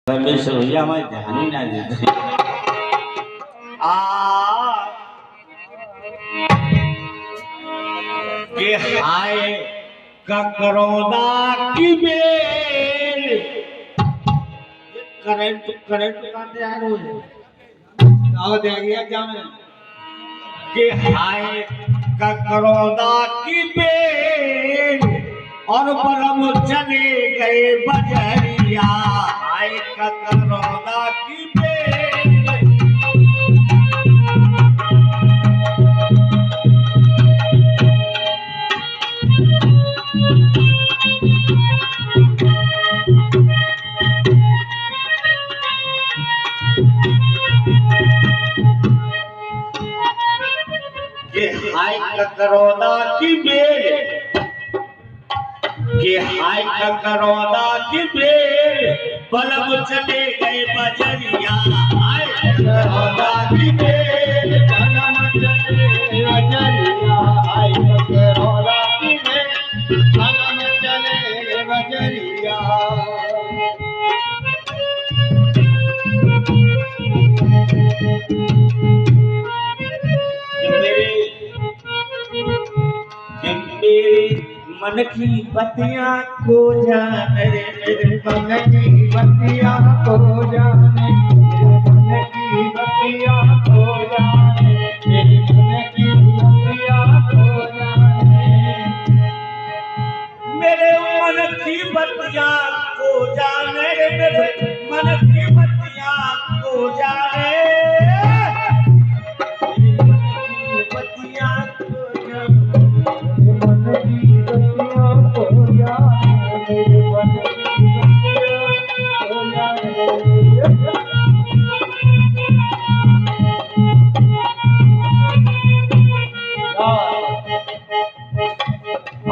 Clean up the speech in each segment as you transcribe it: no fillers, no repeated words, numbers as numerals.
रमेश भैया मैं ध्यान ही ना देते आ के हाय ककरोदा की बेल करंट का तैयार हो आओ देखिए क्या मैं के हाय ककरोदा की बेल और बलम चले गए बजरिया हाय ककरोदा की बेल के हाय ककरोदा की बेल के हाय ककरोदा की बेल बलम चले गए बजरिया हाय ककरोदा की बेल बलम चले बजरिया हाय ककरोदा की बेल बलम चले बजरिया मन की बतिया को जाने मेरे मन की बतिया को जाने मेरे मन की बतिया को जाने मेरे मन की बतिया को जाने मेरे मन की बतिया को जाने मेरे मन की बतिया को जाने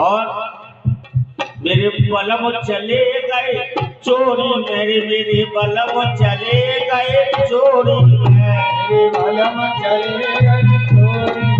और मेरे बलम चले गए चोरी मेरे बलम चले गए चोरी मेरे बलम चले गए चोरी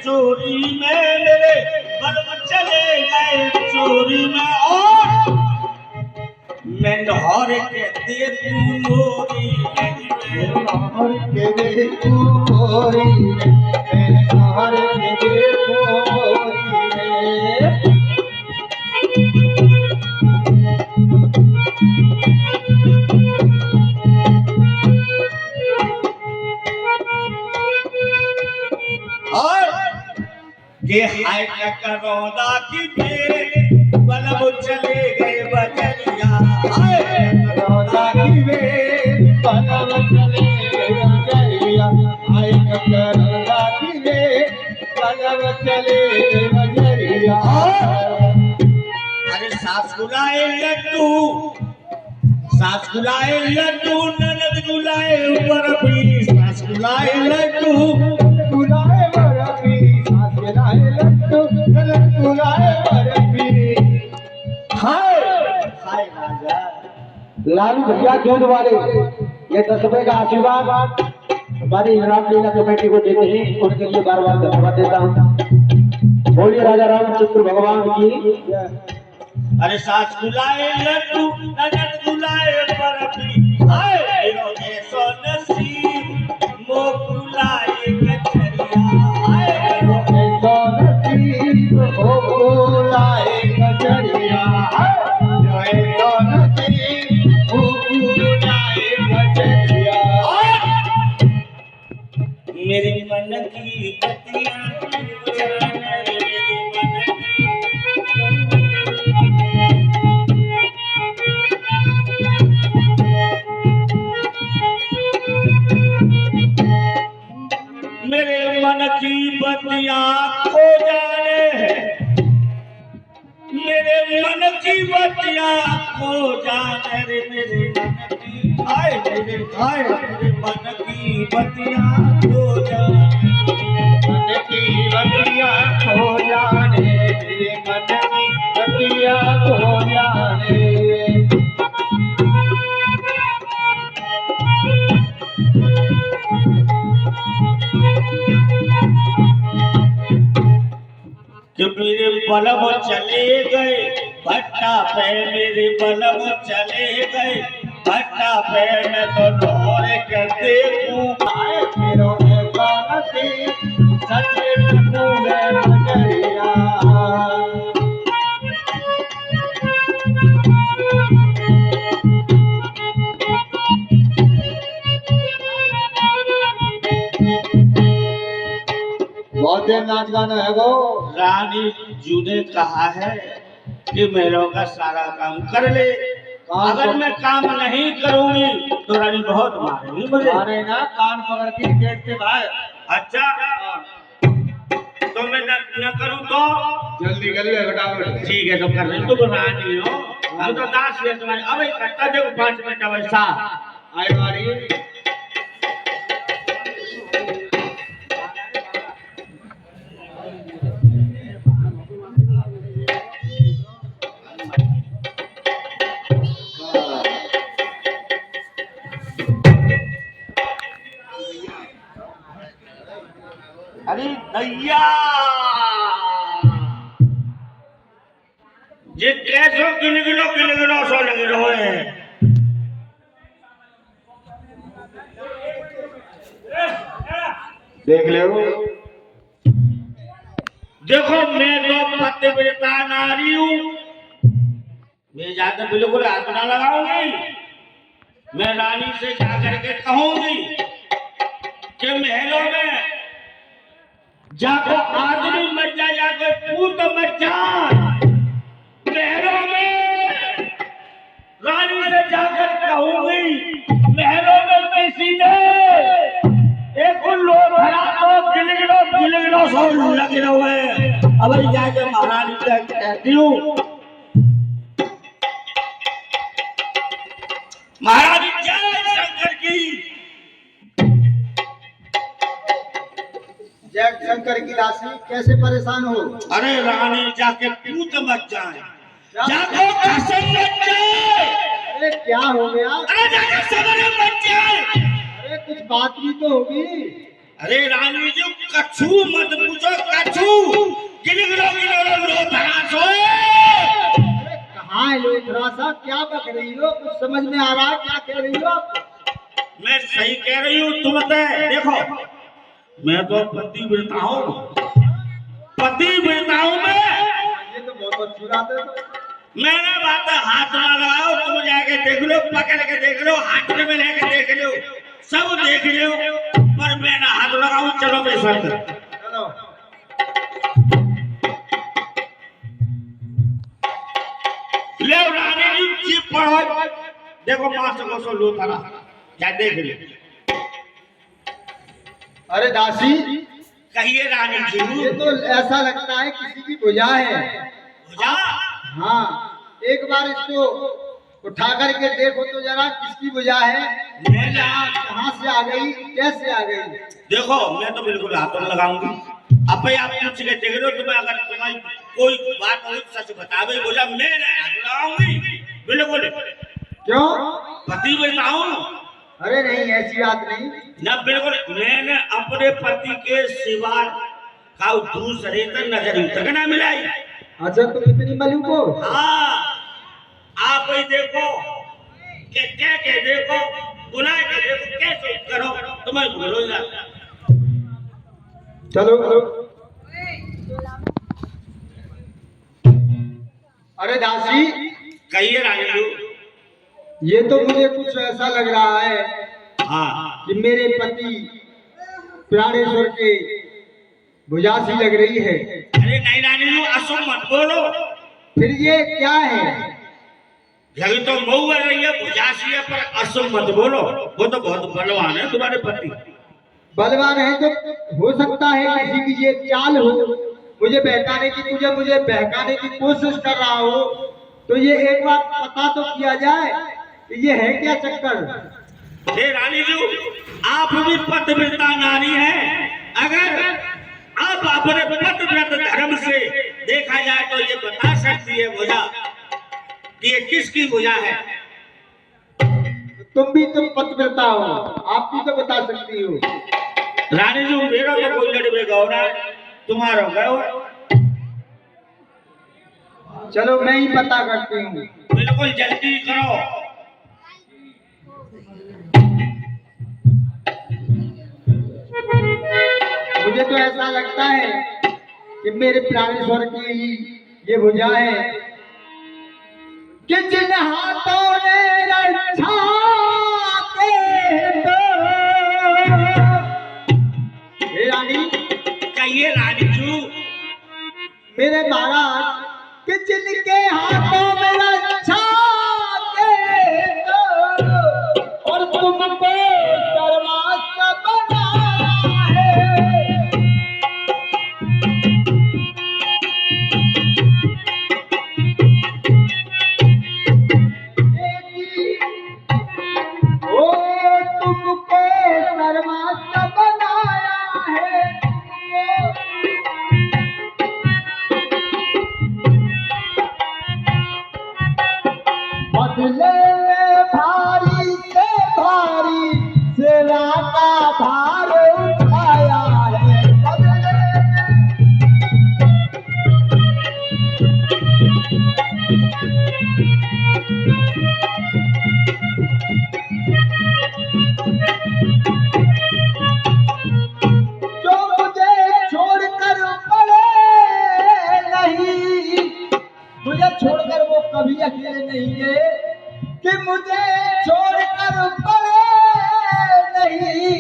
चोरी में मेरे बलम चले गए चोरी में और मैं नहर के देखूं मोरी नहर के देखूं मोरी मैं नहर के देखूं के हाय ककरोदा की बेल बलम चले गए बजरिया हाय ककरोदा की बेल बलम चले गए बजरिया हाय ककरोदा की बेल बलम चले गए बजरिया अरे सास बुलाए लड्डू ननद बुलाए बर्फी सास बुलाए लड्डू बुलाए बर्फी लालू भैया दूध वाले ये 10 रुपए का आशीर्वाद हमारी रामलीला कमेटी को देते हैं उनके लिए बार बार धन्यवाद देता हूँ। बोलिए राजा रामचंद्र भगवान की। अरे सास बुलाए लड्डू ननद बुलाए बर्फी हाय ऐसो नसीब मो बुलाए कचरिया हाय ऐसो नसीब मो बुलाए कचरिया हाय ऐसो नसीब मो बुलाए कचरिया मेरे मन की बतिया मेरे मन की बतिया खो जाने मेरे मन की बतिया खो जाने रे मेरे मन की मेरे मन की बतिया खो जाने मन की बतिया खो जाने मेरे मन की बतिया खो जाने मेरे बलम चले गए भट्टा पे, मेरे बलम चले गए भट्टा पे, मैं तो नौर कर देखूं आए फिरो नसीब सच्चे पूरे बजरिया। बहुत देर नाच गाना है वो। रानी जी ने कहा है कि मेरों का सारा काम कर ले, अगर मैं काम नहीं करूंगी तो रानी बहुत मारेगी मुझे। अरे ना कान पकड़ के गेट से बाहर। अच्छा तो मैं न करूं तो जल्दी कर ले फटाफट। ठीक है तो कर रही तुम रानी हो, हम तो 10 मिनट में अब इकट्ठा देखो 5 मिनट वैसा आए बारी। अरे दैया जे कैसो किलगिलो सो लगे रहे। देख ले देखो मैं तो पतिव्रता नारी हूँ, मैं जाकर बिल्कुल हाथ ना लगाऊंगी। मैं रानी से जाकर के कहूंगी कि महलों में जाको आदमी मर जाए, जाको पूत मर जाए, महलों में रानी से जाकर कहूंगी महलों में किसी ने एक लो भरा तो गिलगिलो सो लगे हुए। अब जाके महारानी से कहती हूँ महारानी जय शंकर की। जय शंकर की दासी कैसे परेशान हो? अरे रानी जाके पूत मत जाए, जाको कसम मत जाए। अरे क्या हो गया? अरे जाके सबर मत जाए। अरे कुछ बात भी तो होगी। अरे रानी जी कछु मत पूछो, कछु गिलगिलो लो भरा सो। अरे कहाँ है लोग? थोड़ा सा क्या बक रही हो? कुछ समझ में आ रहा है क्या कह रही हो? मैं सही कह रही हूँ तुम देखो मैं तो पतिव्रता हूँ, पतिव्रता हूँ मैं। ये तो बहुत अच्छी बात है। मैंने बात हाथ ना लगाओ, तुम जाके देख लो, पकड़ के देख लो, हाथ में लेके देख लो, सब देख लो, पर मैं ना हाथ लगाऊं। चलो मेरे साथ चलो ले रानी जी जी पढ़ो। देखो मास्टर को सो लो थारा क्या देख लो। अरे दासी कहिए रानी जी। ये तो ऐसा लगता है किसी की भुजा है। भुजा? हाँ एक बार इसको उठा करके देखो तो जरा किसकी भुजा है। मैं कहाँ से आ गई, कैसे आ गई? देखो मैं तो बिल्कुल हाथ में लगाऊंगी। अब भाई आप पूछ के देख लो, तुम्हें अगर तुम्हारी कोई बात हो सच बतावे बोला मैं हाथ लगाऊंगी बिल्कुल। क्यों? पति बताऊं? अरे नहीं ऐसी बात नहीं। ना बिल्कुल, मैंने अपने पति के सिवा का दूसरे तक नजर तक ना मिलाई। अच्छा तुम इतनी मलूक हो? हाँ आप ही देखो के क्या के देखो, बुला के देखो, कैसे करो तुम्हें भूलो ना। चलो चलो। अरे दासी कहिए रानी जी। ये तो मुझे कुछ ऐसा लग रहा है हाँ कि मेरे पति प्राणेश्वर के भुजा सी लग रही है। अरे नहीं रानी जी असुम मत बोलो। फिर ये क्या है? जब तो मऊ बन रही है भुजासी है, पर असुम मत बोलो। वो तो बहुत बलवान है तुम्हारे पति। बलवान है तो हो सकता है किसी की ये चाल हो, मुझे बहकाने की कोशिश कर रहा हो। तो ये एक बार पता तो किया जाए कि ये है क्या चक्कर। हे रानी जी आप भी पतिव्रता नारी है, अगर आप अपने पतिव्रत धर्म से देखा जाए तो ये बता सकती है भुजा कि ये किसकी भुजा है। तुम भी तो पतिव्रता हो, आप भी तो बता सकती हो। रानी जी मेरा तो कोई लड़बे गौरा है, तुम्हारा गौ। चलो मैं ही पता करती हूँ। बिल्कुल जल्दी करो। मुझे तो ऐसा लगता है कि मेरे प्राणेश्वर की ही ये भुजा है कि जिन हाथों ने रक्षा के दो। हे रानी, कहिए रानी जी। मेरे महाराज कि जिनके हाथों में रक्षा के दो और तुमको सर्वस्व बनाया है। ओ तुमको सर्वस्व बनाया है, बदले में भारी से भारी सेवा का भार उठाया है। बदले जो मुझे छोड़कर पड़े नहीं, मुझे छोड़कर वो कभी अकेले नहीं है कि मुझे छोड़कर पड़े नहीं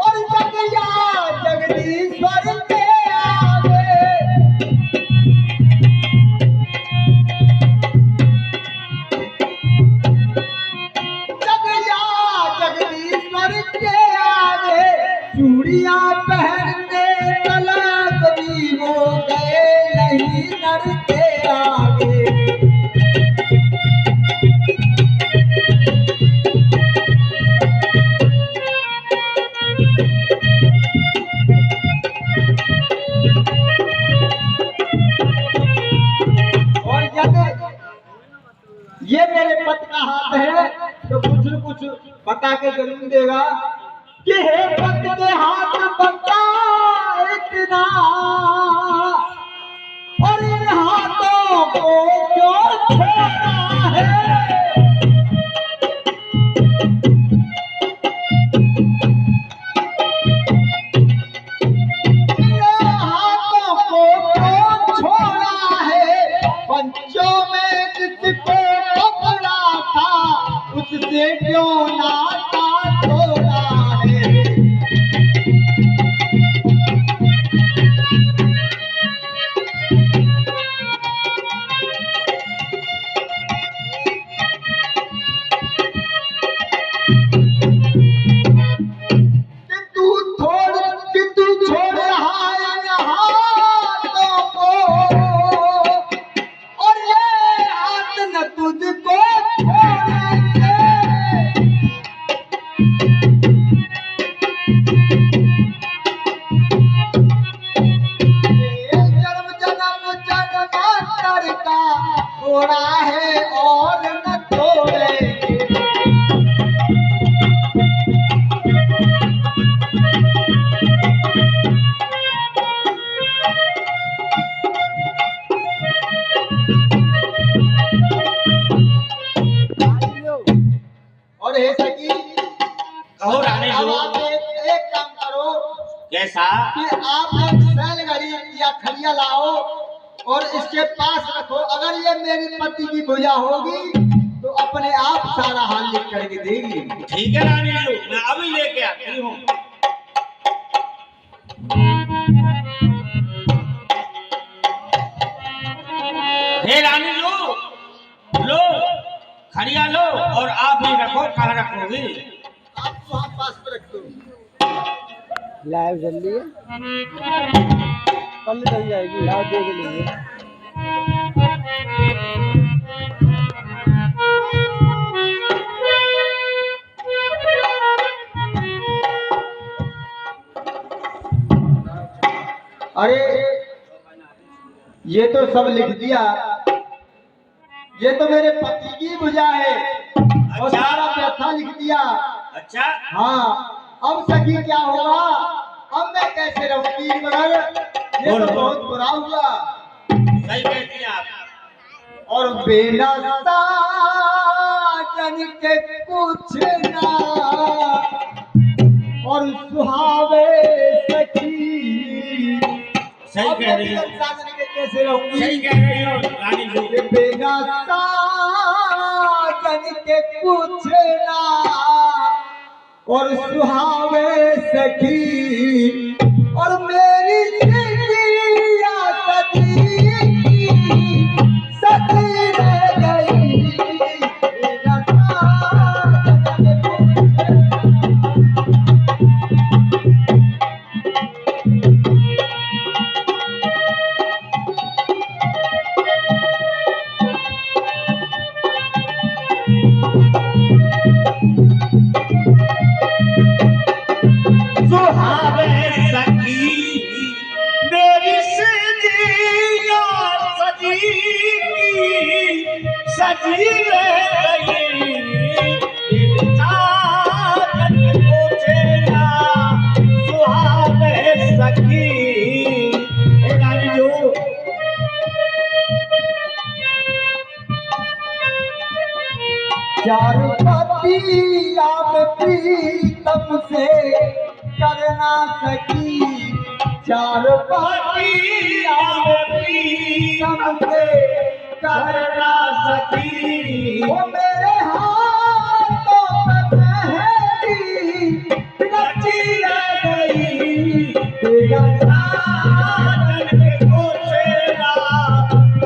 और जगया जगदीश्वर के आगे। जगया जगदीश्वर के आगे चूड़ियां पहनते तलक भी वो गए नहीं नर के आगे। और यदि ये मेरे पत का हाथ है तो कुछ न कुछ बता के जरूर देगा कि हे पत के हाथ बता इतना और इन हाथों को क्यों छोड़ा है। इन हाथों को क्यों छोड़ा है, पंचों में जिसको पकड़ा था उससे क्यों नाता तोड़ा है। कि तू छोड़ रहा है इन हाथों को और ये हाथ न तुझको छोड़ेंगे। ये जन्म जन्म जन्मांतर का घोड़ा है और न तोड़ेंगे। और हे सखी, कहो रानी अब जी। आप एक काम करो कैसा? कि आप एक बैलगाड़ी या खड़िया लाओ और इसके पास रखो। अगर ये मेरी पति की भुजा होगी तो अपने आप सारा हाल लिख करके देगी। ठीक है रानी जी, मैं अभी लेके आती हूँ। हे रानी लो खड़िया लो और आप ही रखो। कहाँ रखोगी? आप वहाँ पास पे रख दो। लाइव चल रही है, कल चल जाएगी, लाइव देख लीजिए। अरे ये तो सब लिख दिया, ये तो मेरे पति की भुजा है और अच्छा। सारा व्यथा लिख दिया। अच्छा, हाँ, अब सखी क्या होगा, अब मैं कैसे रहूंगी, मगर ये तो बहुत बुरा हुआ। सही कहती हैं आप। और बेला साजन के कुछ ना और सुहावे सखी। सही कह रही हो, साजन के कैसे रहूंगी? सही कह रही हो रानी जी। बेला साजन के कुछ ना और सुहावे सखी और मेरी जिंदगियां सजी रह गई। बेला साजन के कुछ सुहावे सखी मेरी सजिया सजी सजी रह गई। साजन पूछे ना सुहावे सखी। ए रानी जो चार पतिया में प्रीतम से करना सकी। चार पतिया में प्रीतम से करना सकी। वो मेरे हाथों में मेहंदी रची रह गई। तेरा साजन पूछे ना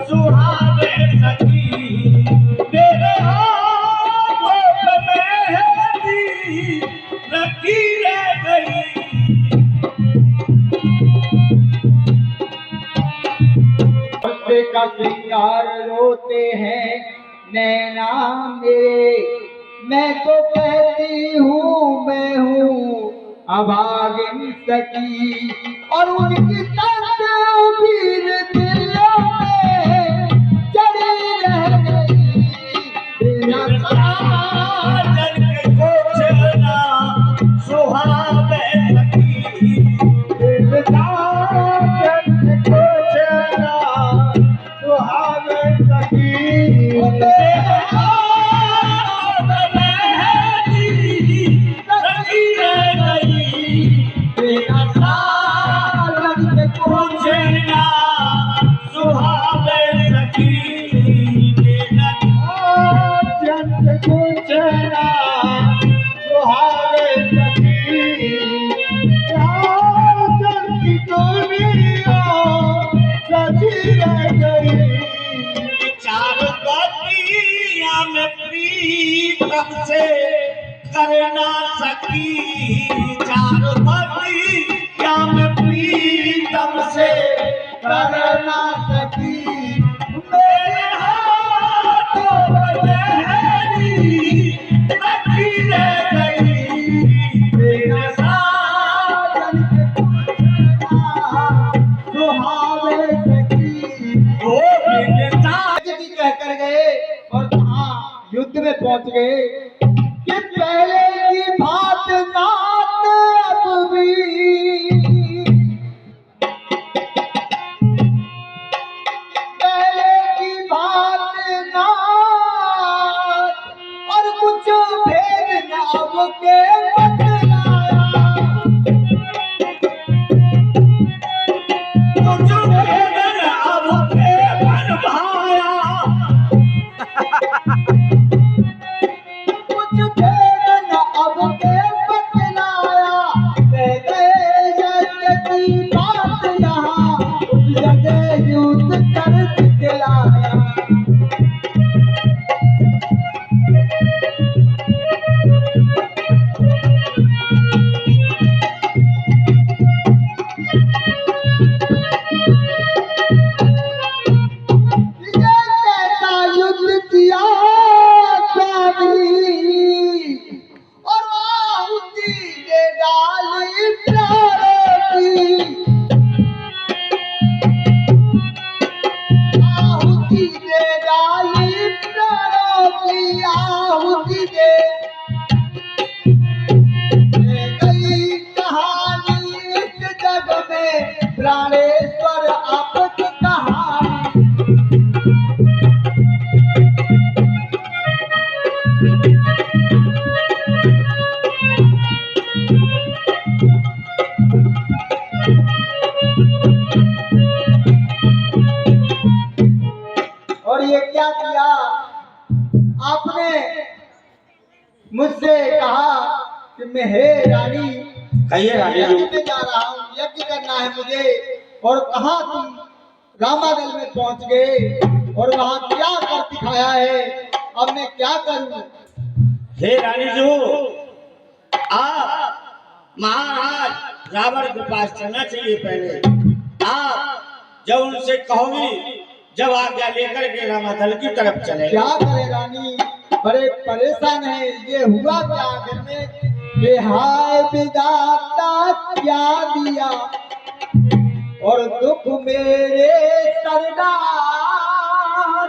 सुहावे सखी। मेरे हाथों में मेहंदी रखी रह गई। बच्चे का श्रृंगार रोते हैं नैना मेरे। मैं तो कहती हूँ मैं हूँ अभागिन सखी और उनकी तस्वीर दिलों में जड़ी रह गई। बिना साजन के पूछे ना सुहावे सखी। साजन के पूछे ना सुहावे सखी। मेरे हाथ में मेहंदी रखी रह गई। बिना साजन के पूछे ना सुहावे सखी। मेरा साजन के पूछे ना सुहावे सखी। साजन की दुनिया सजी रह गई। चार पतिया में प्रीतम से करना सकी। चार पतिया में प्रीतम से करना सकी। मेरे हाथों में मेहंदी रखी रह गई। बिना साजन के पूछना सुहावे सखी। ओ मेरे साजन जी कह कर गए और कहा युद्ध में पहुंच गए कि पहले की बात नात अब भी। पहले की बात नात और कुछ भेद नाम के बतलाया। कुछ भेद अब के बन भाया। कुछ भेद न अब के बतलाया। कह गए यज्ञ की बात यहाँ उस जगह युद्ध कर दिखलाया। कहा कि मैं हे रानी कहिए रानी यज्ञ जी। में जा रहा हूँ, यज्ञ करना है मुझे। और कहा तुम रामादल में पहुंच गए और वहां क्या कर दिखाया है, अब मैं क्या करूं? हे रानी जो, आप महाराज रावण के पास चलना चाहिए। पहले आप जब उनसे कहोगी, जब आज्ञा लेकर के रामादल की तरफ चले। क्या करे रानी, बड़े परेशान है। ये हुआ क्या आखिर में? ये हाय विधाता क्या दिया और दुख मेरे सरदार,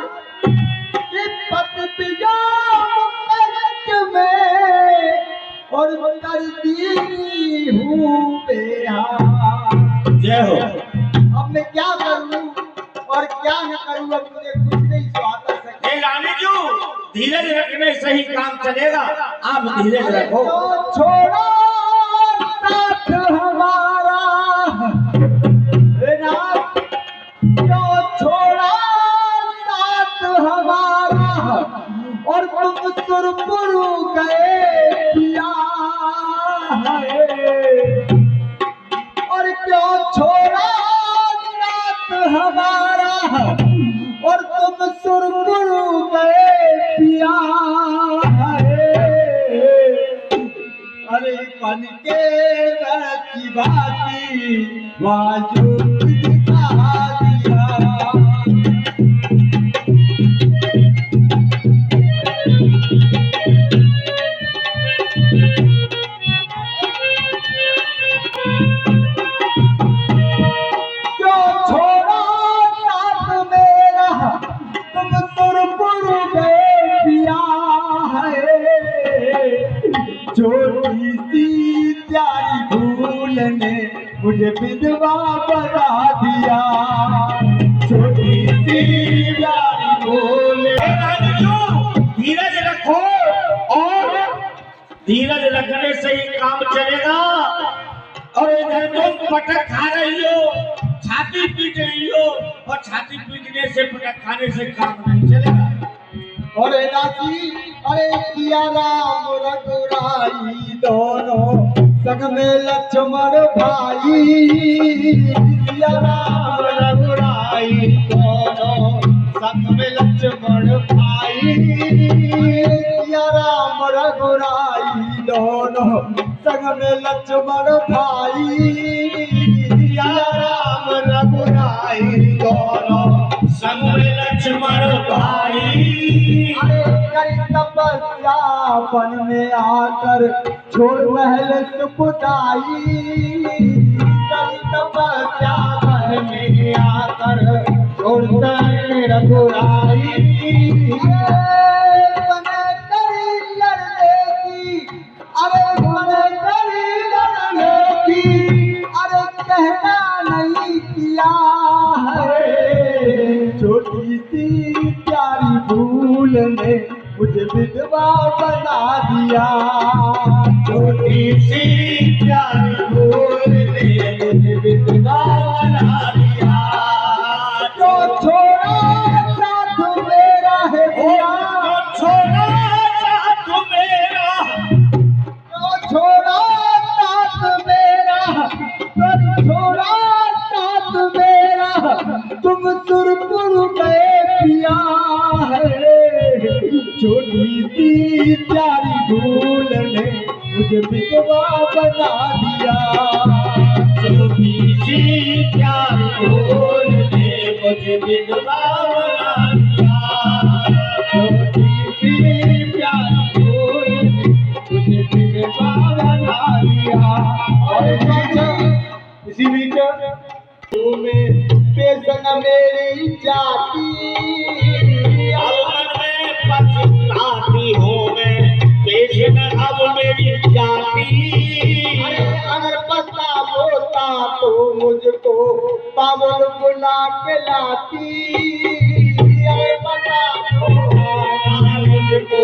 विपत वियोग कष्ट में और कर दी हूँ बेहार। जय हो। अब मैं क्या करूं और क्या न करूं, अब मुझे कुछ नहीं सुहाता सके। हे रानी जो, धीरज रखने से ही काम चलेगा। आप धीरज रखो। तो छोड़ो साथ हमारा रात, तो छोड़ा साथ हमारा और तुम सुरपुर गए पिया है। और क्यों छोड़ा साथ हमारा और तुम सुरपुर गए पिया है। अरे बन के रखी बाती वाजू दिखा दिया। क्यों छोड़ा साथ मेरा तुम सुरपुर गए पिया है। छोटी सी प्यारी भूल ने मुझे विधवा बना दिया। छोटी सी प्यारी भूल। हे रानी जो, धीरज रखो और धीरज रखने से ही काम चलेगा। और इधर तुम पटक खा रही हो, छाती पीट रही हो, और छाती पीटने से पटक खाने से काम नहीं चलेगा। और दासी, अरे सिया राम रघुराई दोनों संग में लक्ष्मण भाई। सिया राम रघुराई दोनों संग में लक्ष्मण भाई। सिया राम रघुराई दोनों संग में लक्ष्मण भाई। सिया राम रघुराई दोनों संग में लक्ष्मण भाई। अरे कई तपस्या वन में आकर छोड़ महल सुखदाई। कई तपस्या वन में आकर छोड़ महल रघुराई। बने करी लड़ने की, अरे बने करी लड़ने की, अरे कहना नहीं किया है। छोटी सी प्यारी भूल ने मुझे विधवा बना दिया। छोटी सी प्यारी भूल ने मुझे विधवा बना दिया। तो छोड़ा साथ मेरा है पिया। तो छोड़ा साथ मेरा, तो छोड़ा साथ मेरा, तो छोड़ा साथ मेरा, तुम सुरपुर गए पिया है। छोटी सी प्यारी भूल ने मुझे विधवा बना दिया। छोटी सी प्यारी भूल ने मुझे विधवा बना दिया। छोटी सी प्यारी भूल ने मुझे विधवा बना दिया। और इसी बीच तुम्हें पेशन मेरी जाती। अब मैं पछताती हूँ मैं, पेशन अब मेरी जाती। अगर पता होता तो मुझको पावन बुला के लाती। अगर पता होता मुझको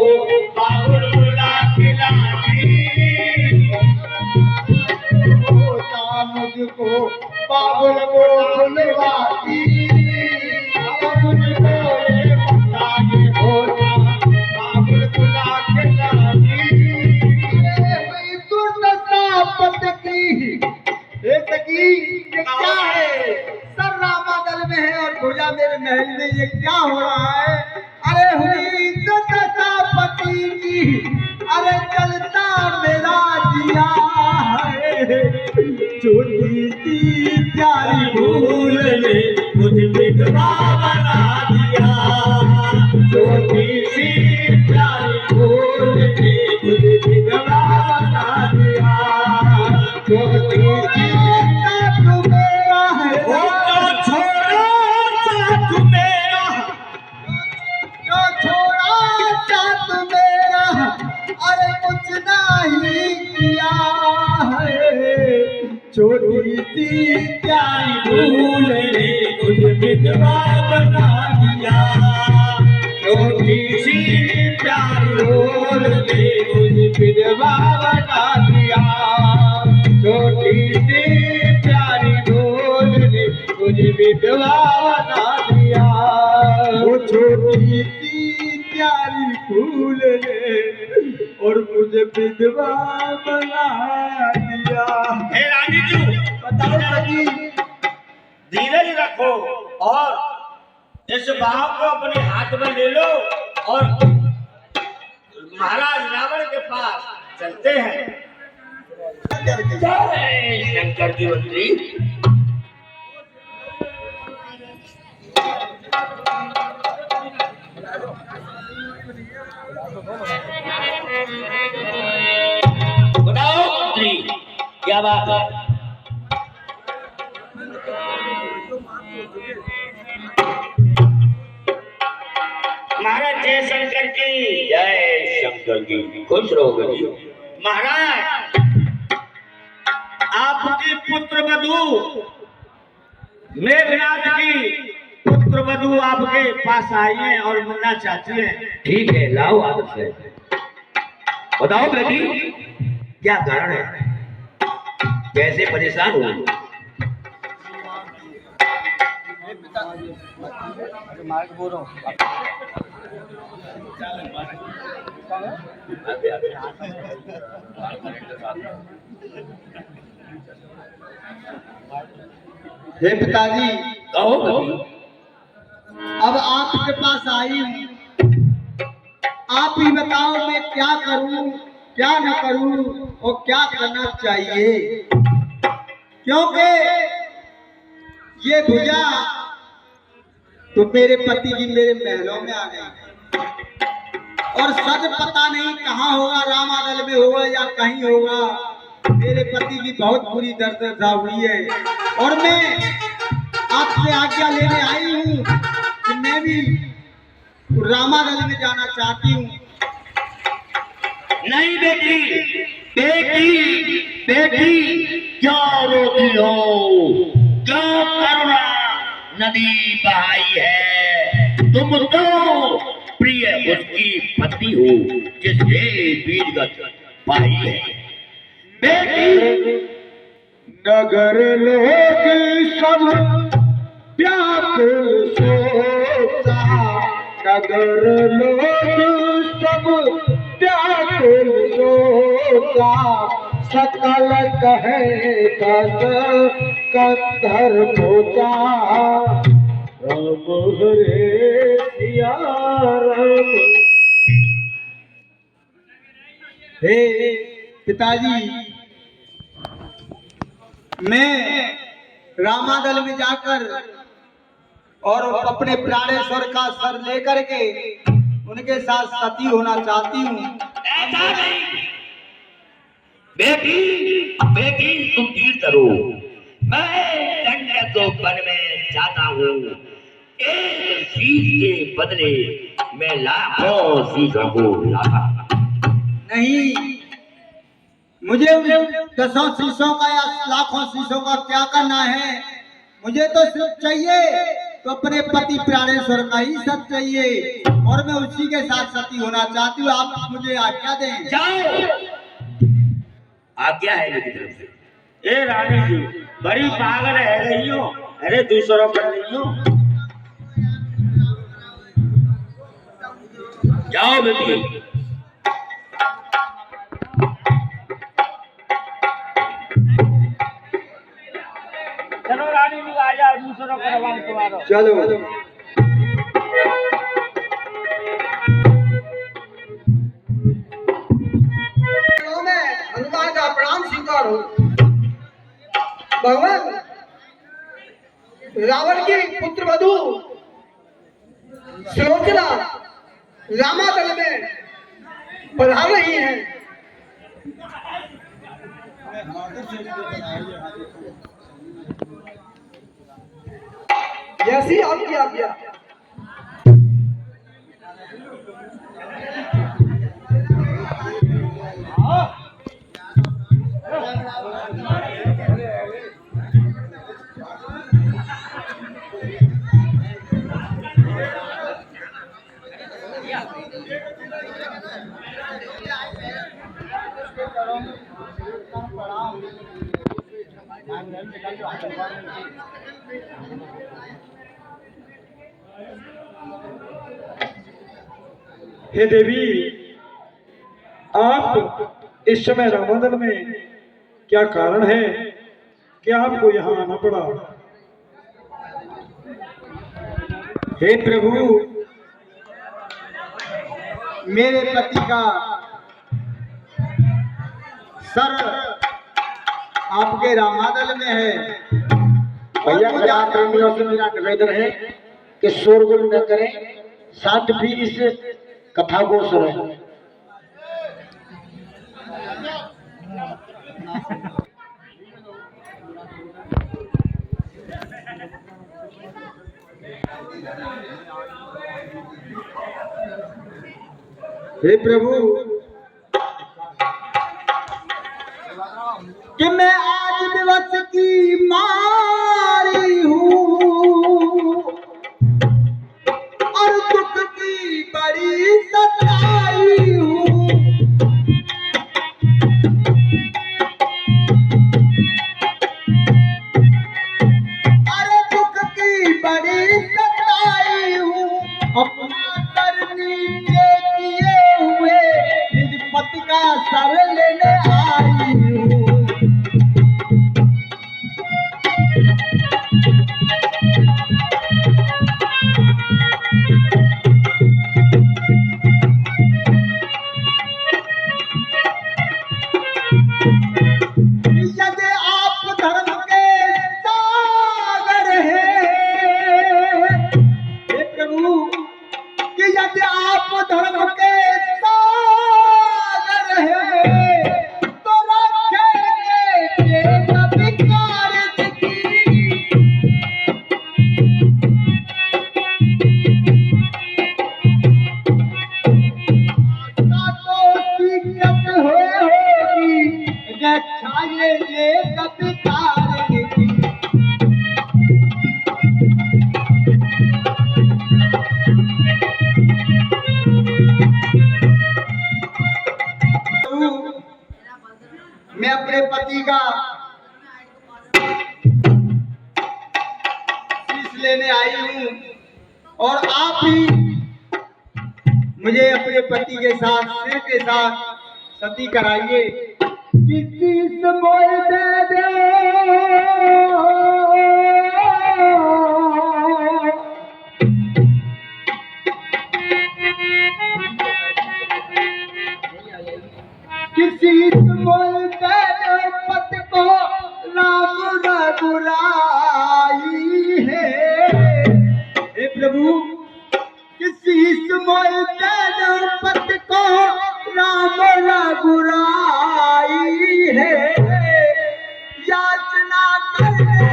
बाबुल बुला के लाती। होता मुझको पावन को बुलवाती। मुझको ये पता नहीं होता पावन बुला के लाती। क्या हो रहा है? अरे हुई तो दशा पति की, अरे चलता मेरा जिया है। छोटी सी प्यारी भूल ने मुझे विधवा बना दिया, छोटी सी प्यारी भूल ने मुझे विधवा बना दिया, छोटी सी साथ मेरा है, वो तो छोड़ो साथ मेरा, जो छोड़ा साथ मेरा, अरे कुछ नहीं किया है। छोटी सी प्यारी भूल ने मुझे विधवा बना दिया, छोटी सी प्यारी भूल ने मुझे विधवा बना दिया, छोटी सी प्यारी भूल ने मुझे विधवा बना दिया, वो छोटी सी प्यारी फूल ने और मुझे विधवा बना दिया। हे रानी जी, बताओ सखी, धीरज रखो और इस भाव को अपने हाथ में ले लो और महाराज रावण के पास चलते हैं। जय शंकर की बंदी। बताओ मंत्री, क्या बात है? महाराज जय शंकर की। जय शंकर की। खुश रहो बेटी। महाराज आपकी पुत्र वधू मेघनाथ की पुत्र वधू आपके पास आई है और मिलना चाहती है। ठीक है, लाओ आदत से। बताओ बेटी, क्या कारण है? कैसे परेशान हो? हे पिताजी, कहो बेटी। अब आपके पास आई हूँ, आप ही बताओ मैं क्या करूं, क्या न करूं और क्या करना चाहिए। क्योंकि ये भुजा तो मेरे पति की मेरे महलों में आ गई और सच पता नहीं कहाँ होगा, रामादल में होगा या कहीं होगा। मेरे पति की बहुत बुरी दशा हुई है और मैं आपसे आज्ञा लेने आई हूँ कि मैं भी रामादल में जाना चाहती हूँ। नहीं बेटी, बेटी बेटी क्या रोती हो? क्यों करुणा नदी बहाई है? तुम तो प्रिय उसकी पत्नी हो जिसने वीरगत पाई है। बेटी नगर लोग सब व्याकुल सोचा, नगर लोग सब व्याकुल सोचा, सकल कहे कस कंधर पहुंचा, राम हरे सिया राम। हे पिताजी, मैं रामादल में जाकर और अपने प्राणेश्वर का सर लेकर के उनके साथ सती होना चाहती हूँ। ऐसा नहीं बेटी, बेटी तुम धीर करो। मैं दंड तो वन में जाता हूँ, एक शीश के बदले मैं लाखों शीशों को लाता। नहीं, मुझे उन 10 शीशों का या लाखों शीशों का क्या करना है। मुझे तो सिर्फ चाहिए तो अपने पति प्राणेश्वर का ही सत चाहिए और मैं उसी के साथ सती होना चाहती हूँ। आप मुझे आज्ञा दें। जाओ, आज्ञा है मेरी तरफ से। ए रानी जी, बड़ी पागल है गई हो। अरे दूसरों पर नहीं हो। जाओ बेटी। चलो रानी जी, आ जाओ, दूसरों पर आवाज तुम्हारा। चलो। पुकार हो। भगवान रावण की पुत्र वधू सुलोचना रामादल में पधार रही है। जैसी आपकी आज्ञा। हे देवी, आप इस समय रामादल में क्या कारण है कि आपको यहाँ आना पड़ा? हे प्रभु, मेरे पति का सर आपके रामादल में है। भैया ग्राम प्रेमियों से मेरा निवेदन है कि शोरगुल न करें, शांत भी इस कथा को सुने। हे प्रभु, कि मैं आज विवश की मारी हूँ और दुख की बड़ी सताई हूँ। अरे दुख की बड़ी सताई हूँ, अपना सर नीचे किए हुए निज पति का सर लेने आई हूँ। यदि आप धर्म के सागर हैं, हे प्रभु, कि यदि आप धर्म के सागर हैं, तो रखेंगे ये कभी कार्य की। आशा तो स्वीकृत होगी, रक्षा ये कभी कार्य की। मैं अपने पति का शीश लेने आई हूँ और आप ही मुझे अपने पति के साथ, सिर के साथ सती कराइए। किसी से मोल दे दे, किसी से मोल दे दे पति को राम रघुराई है। हे प्रभु, किसी से मोल दे दे पति को राम रघुराई है। याचना करने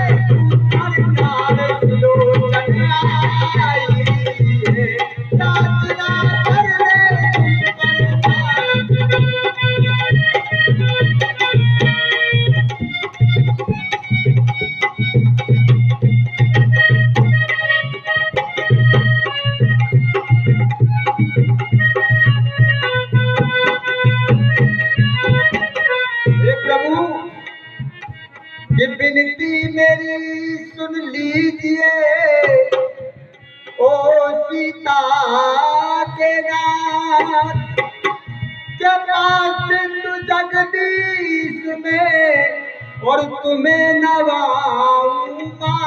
हरिनाम सुलोचन आई है। याचना करने हे प्रभु, ये विनती मेरी सुन लीजिए। ओ सीता के नाथ, जपा सिंधु जगदीश में और तुम्हें नवाऊंगा,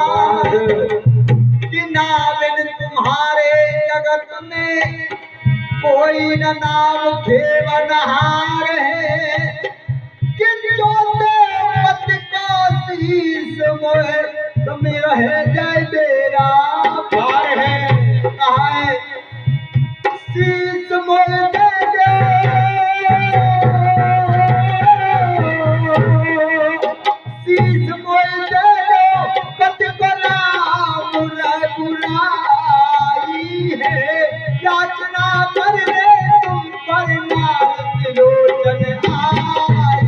कि नाविन तुम्हारे जगत में कोई न नाम खेवनहार है। कि जो रह जाए मेरा प्यार है कहाँ है शीश मोल दे दो शीश मोल दे दो पत बला बुरा बुराई है याचना कर ले तुम पर नारद लोचन आई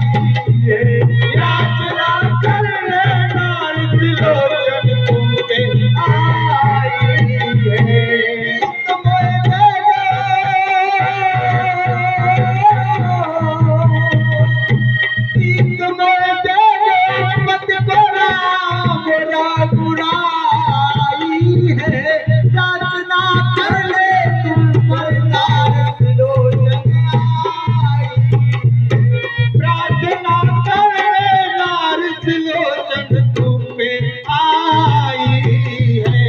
है याचना कर ले नारद लोचन तुम पे आई है तुम दे शीश मोल दे दो पत बला बुरा बुराई है याचना कर ले तुम पर नारद लोचन आई प्रार्थना कर ले नारद लोचन तुम पे आई है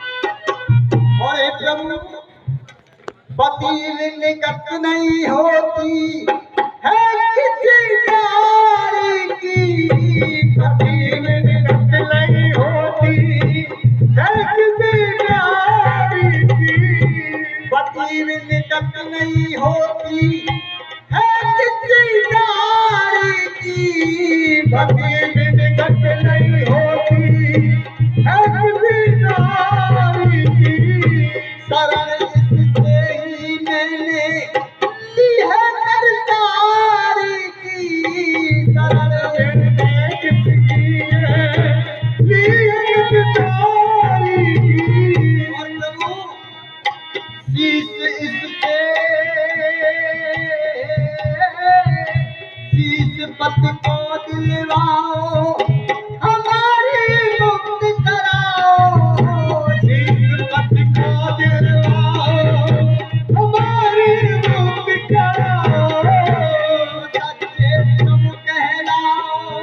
और हे प्रभु पति निकट नहीं होती है किसी नारी की पति निकट नहीं होती है किसी नारी की पति निकट नहीं होती है किसी नारी की पति निकट नहीं होती है किसी नारी की शरण इससे ही मैंने ली है करतारी की शरण मैंने किसकी है ली है करतारी की और प्रभु शीश इससे शीश पत को दिलवाओ हमारी मुक्त कराओ शीश पत को दिलवाओ हमारी मुक्त कराओ सच्चे तुम कहलाओ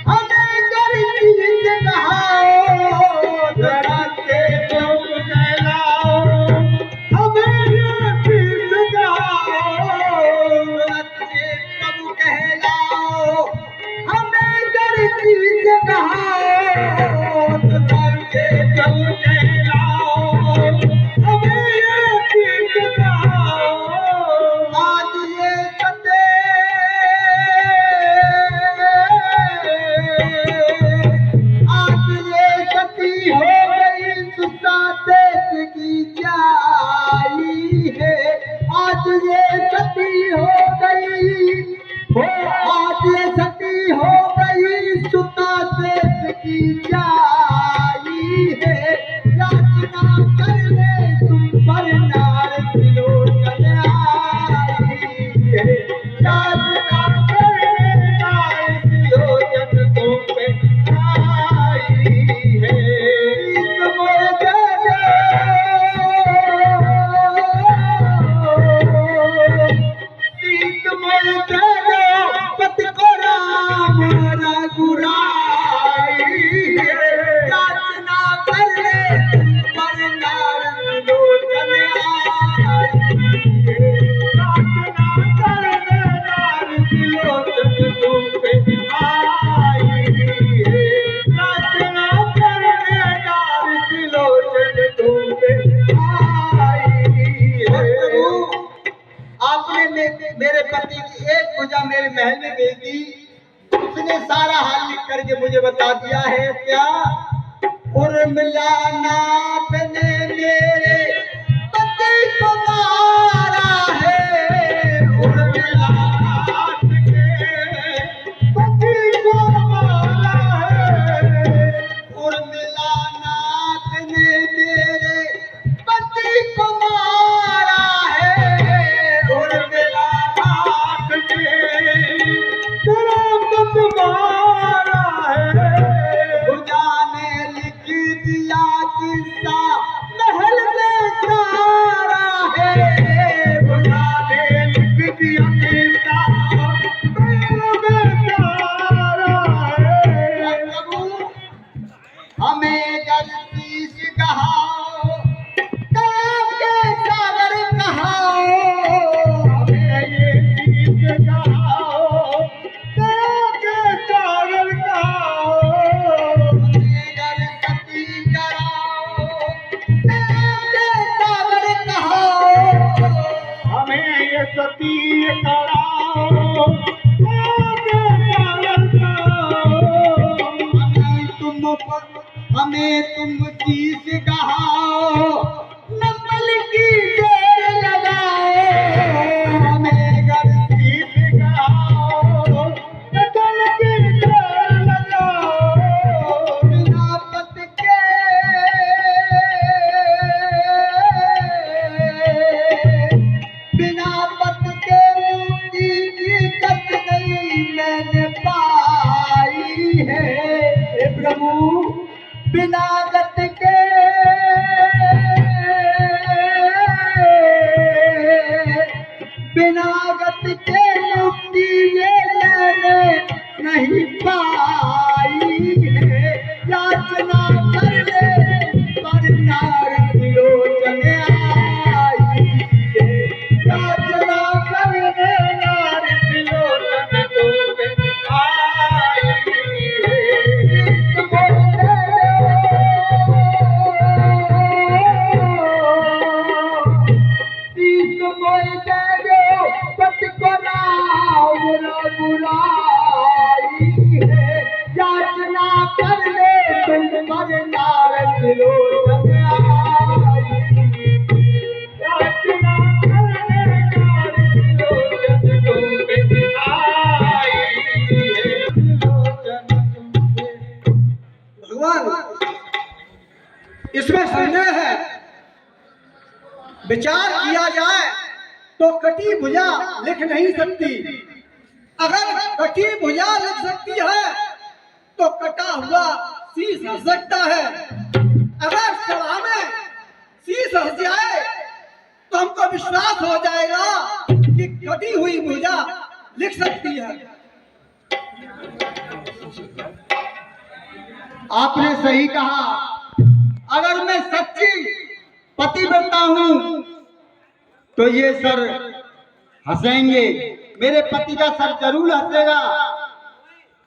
हमें गरीबी से कहाओ सच्चे तुम कहलाओ हमें गरीबी से कहाओ सच्चे तुम कहलाओ हमें गरीबी से कहाओ सच्चे तुम कहलाओ हमें गरीबी से कहाओ आज ये सते आज ये सती हो गई सुता देश की जाई है आज ये सती हो गई हो आज ये सती हो गई सुता देश की जाई है याचना कर ले तुम पर नारद लोचन आई है याचना कर ले नारद लोचन तुम पे आई है शीश मोल दे दो शीश मोल दे दो पत को राम रघुराई है याचना कर ले तुम पर नारद लोचन आई है याचना कर ले नारद लोचन तुम पे आई है याचना कर ले नारद लोचन तुम पे आई है आपने मेरे पति की एक भुजा मेरे महल में भेज दी उसने सारा हाल लिख करके मुझे बता दिया है क्या उर्मिला नाथ ने मेरे पति को मारा है उर्मिला नाथ ने पति को मारा है उर्मिला नाथ ने मेरे पति को मारा है उर्मिला नाथ ने तेरा पति मारा है भुजा ने लिख दिया किस्सा महल में सारा है भुजा ने लिख दिया किस्सा महल में सारा है प्रभु हमें गलती में तुम शीश गहाओ, नंबल की देर लगाओ, हमें गर शीश गहाओ, नंबल की देर लगाओ, बिना पत के मुक्ति की कत नहीं मैंने पाई है। हे प्रभु बिना गत के मुक्ति ये मैंने नहीं पाई है। याचना कर ले पर नारद लोचन आई है, याचना कर ले नारद लोचन आई है। याचना कर ले तुम पर नारद लोचन आई, याचना कर ले नारद लोचन आई है। भगवान इसमें संदेह है, विचार किया जाए तो कटी भुजा लिख नहीं सकती। अगर कटी भुजा लिख सकती है तो कटा हुआ शीश हंस सकता है। अगर सभा में शीश हंस जाए तो हमको विश्वास हो जाएगा कि कटी हुई भुजा लिख सकती है। आपने सही कहा, अगर मैं सच्ची पतिव्रता हूं तो ये सर हंसेंगे, मेरे पति का सर जरूर हंसेगा।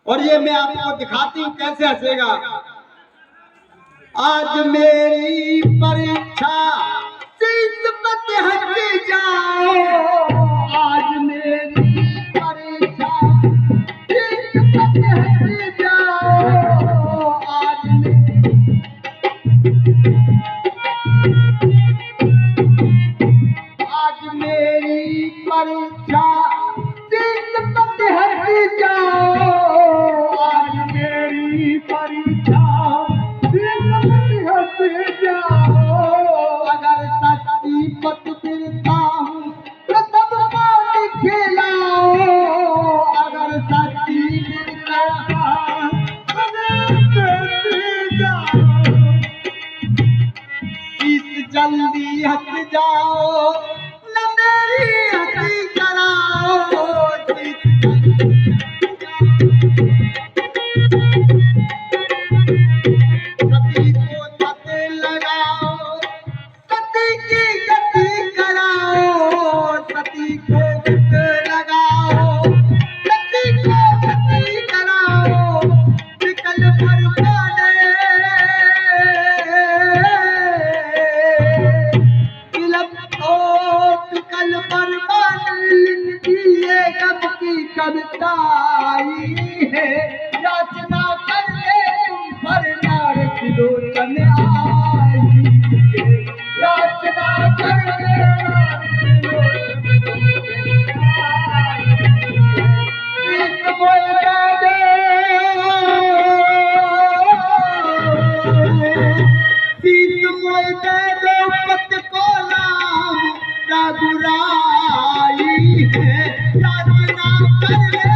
और ये मैं आपको दिखाती हूं कैसे हंसेगा। आज मेरी परीक्षा शीश मत हंस जाओ, आज मेरी परीक्षा शीश मत हंस जाओ, आज मेरी परीक्षा शीश मत हंस जाओ, आज मेरी परीक्षा शीश मत हंस जाओ। अगर सच्ची पतिव्रता हूँ तो तब बात खिलाओ, अगर सच्ची पतिव्रता शीश जल्दी हट जाओ, न मेरी हंसी कराओ, सती को सत लगाओ, सती की गति कराओ, सती को गत लगाओ, सती को गति कराओ, विकल बरसाने कल बर्बाद दिए कब की कविताई है। याचना कर ले तुम पर नारद लोचन आई है, याचना कर ले नारद लोचन आई है। इस बोल दे शीश बोल दे पत को नाम बुराई है। याचना कर ले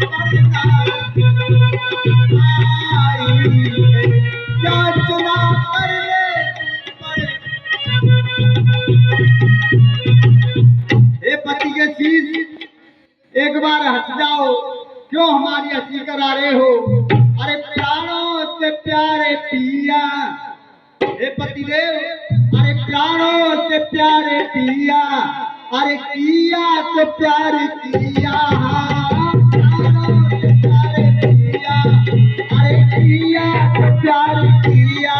पर नारद आई है, याचना कर ले पर। हे पति के शीश एक बार हंस जाओ, क्यों हमारी हंसी करा रहे हो। अरे प्राणों से प्यारे पिया, हे पतिदेव, अरे प्राणों से प्यारे पिया, अरे किया तो प्यार किया, प्राणों से प्यारे पिया, अरे किया तो प्यार किया,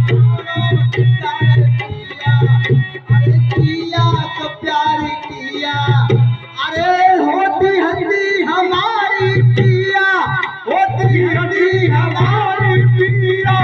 प्राणों से प्यार किया, अरे किया तो प्यार किया। अरे होती हंसी हमारी पिया, होती हंसी हमारी पिया,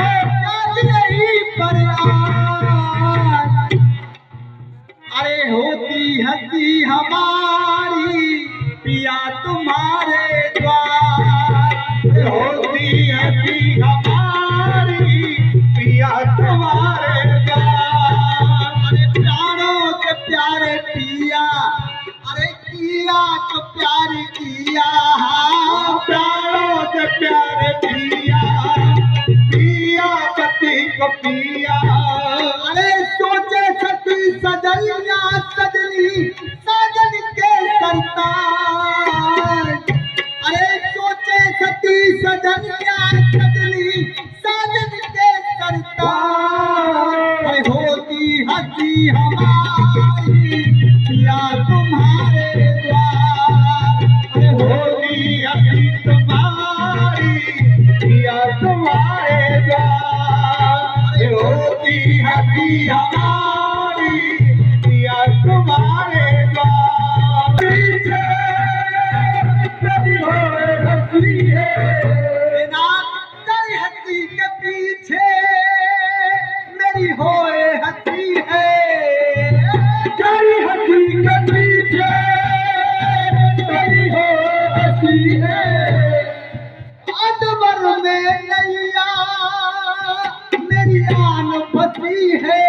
सजनिया सजनी साजन के सरताज अरे होती हंसी हमारी पिया तुम्हारे द्वार अरे होती हंसी तुम्हारी पिया तुम्हारे द्वार अरे होती हंसी हमारी पिया तुम्हारे द्वार पीछे मेरी होए हंसी है बिना तेरी हंसी के पीछे मेरी होए हंसी है तेरी हंसी के पीछे मेरी होए हंसी है अदबर में नैया मेरी आन फंसी है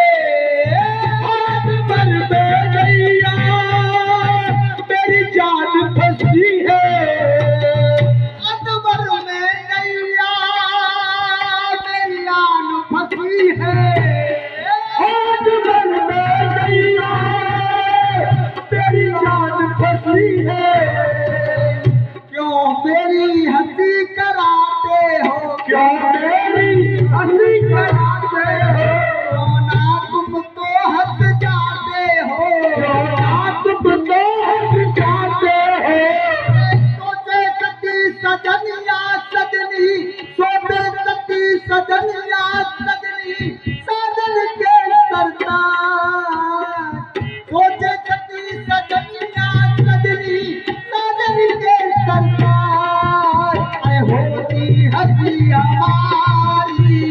अदबर में नैया मेरी जान फंसी है अदबर में नैया मेरी आन फंसी है अदबर में नैया मेरी जान फंसी है क्यों मेरी हंसी कराते हो क्यों मेरी हंसी कराते हो क्यों ना तुम तो हंस जाते हो क्यों ना तुम तो हंस जाते हो सोचे सती सजनिया सजनी सोचे सती सजनिया सजनी साजन के सरताज सोचे सती सजनिया सजनी साजन के सरताज अरे होती हंसी हमारी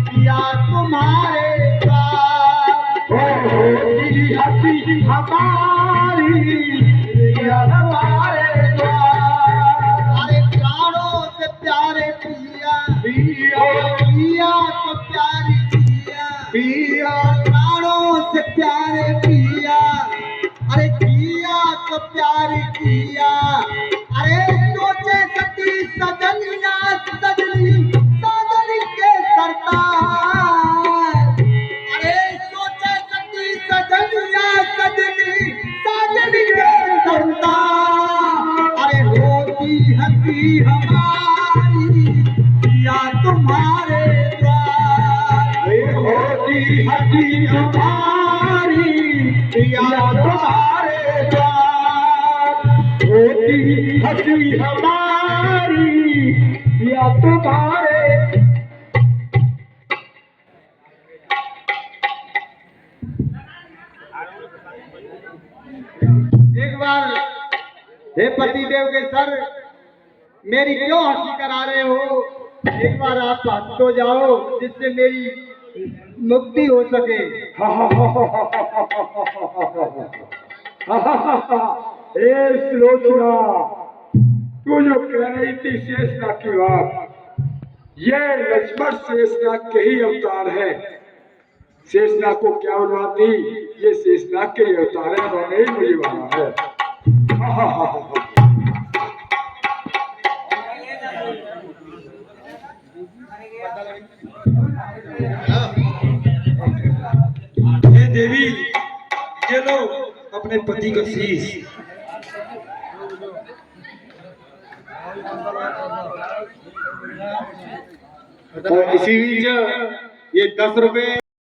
पिया तुम्हारे द्वार होती हंसी हमारी पिया तुम्हारे द्वार अरे प्राणों से प्यारे पिया पिया पिया तो प्यारी पिया पिया प्राणों से प्यारे पिया अरे पिया तो प्यारी पिया अरे सोचे सती सजनिया सजनी साजन के सरताज अरे सोचे सती सजनिया सजनी साजन के सरताज अरे होती हंसी हमारी पिया तुम्हारे द्वार अरे होती हंसी हमारी पिया तुम्हारे द्वार होती हंसी हमारी पिया तुम्हारे एक बार हे पतिदेव के सर मेरी क्यों हंसी करा रहे हो एक बार आप हंस तो जाओ जिससे मेरी मुक्ति हो सके ए सुलोचना, तू जो कह रही थी शेषनाग की बात, ये लक्ष्मण शेषनाग के ही अवतार है। शेषनाग को क्या बनवाती, ये शेषनाग के ही अवतार है, उन्होंने ही मुझे बना है। हे देवी, ये लो अपने पति का शीश। तो इसी बीच ये 10 रुपए